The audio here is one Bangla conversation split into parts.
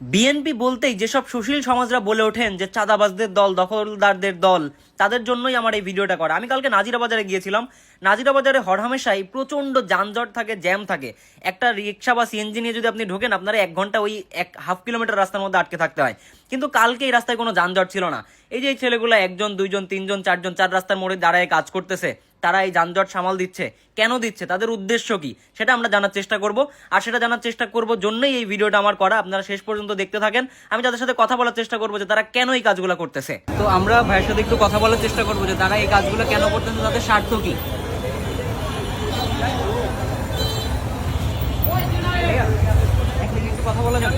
বিএনপি বলতেই যেসব সুশীল সমাজরা বলে ওঠেন যে চাঁদাবাজদের দল, দখলদারদের দল, তাদের জন্যই আমার এই ভিডিওটা করা। আমি কালকে নাজিরা বাজারে গিয়েছিলাম। নাজিরা বাজারে হরহামেশাই প্রচণ্ড যানজট থাকে, জ্যাম থাকে। একটা রিক্সা বা সিএনজি নিয়ে যদি আপনি ঢোকেন, আপনারা 1 ঘন্টা ওই 1.5 কিলোমিটার রাস্তার মধ্যে আটকে থাকতে হয়। কিন্তু কালকে এই রাস্তায় কোনো যানজট ছিল না। এই যে এই ছেলেগুলো 1 জন 2 জন 3 জন 4 জন চার রাস্তার মোড়ে দাঁড়ায় কাজ করতেছে, তারা এই যানজট সামাল দিচ্ছে, কেন দিচ্ছে, তাদের উদ্দেশ্য কি, সেটা আমরা জানার চেষ্টা করব। আর সেটা জানার চেষ্টা করব জন্যই এই ভিডিওটা আমার করা। আপনারা শেষ পর্যন্ত দেখতে থাকেন। আমি তাদের সাথে কথা বলার চেষ্টা করবো যে তারা কেন এই কাজগুলো করতেছে। তো আমরা ভাইয়ের সাথে একটু কথা বলার চেষ্টা করবো যে তারা এই কাজগুলো কেন করতেছে, তাদের স্বার্থ কি। একটু কথা বলা যাবে?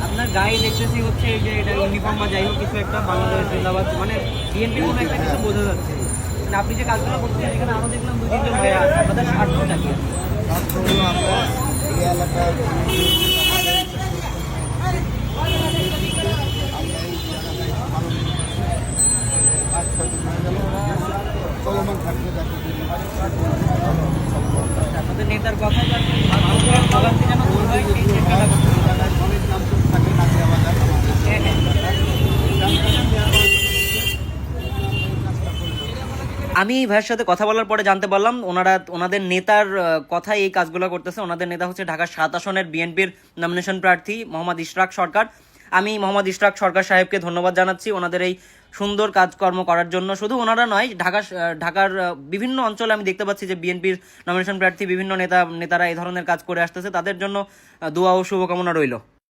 আপনার গায়ে দেখতেছি হচ্ছে এই যে এটা ইউনিফর্ম বা যাই হোক কিছু একটা, বাংলাদেশ জিন্দাবাদ, মানে বিএনপির কোনো একটা কিছু বোঝা যাচ্ছে। মানে আপনি যে কাজগুলো করতেছেন, এখানে আরো দেখলাম 2-3 জন ভাইয়া আছে, আপনাদের স্বার্থটা কি? ছাত্রগুলো আমরা এই এলাকার চলমান থাকবে আপনাদের নেতার কথা মানুষের ভোগান্তি যেন দূর হয় সেই চেষ্টাটা করতে হবে। অনেক যানজট থাকে নাজিরা বাজার হ্যাঁ হ্যাঁ। আমি ভাইয়ের সাথে কথা বলার পরে জানতে পারলাম ওনাদের নেতার কথা এই কাজগুলো করতেছে। ওনাদের নেতা হচ্ছে ঢাকা 7 আসনের বিএনপির নমিনেশন প্রার্থী মোহাম্মদ ইশরাক সরকার। আমি মোহাম্মদ ইশরাক সরকার সাহেবকে ধন্যবাদ জানাচ্ছি ওনাদের এই সুন্দর কাজকর্ম করার জন্য। শুধু ওনারা নয়, ঢাকার বিভিন্ন অঞ্চলে আমি দেখতে পাচ্ছি যে বিএনপির নমিনেশন প্রার্থী বিভিন্ন নেতারা এই ধরনের কাজ করে আসতেছে। তাদের জন্য দোয়া ও শুভকামনা রইল।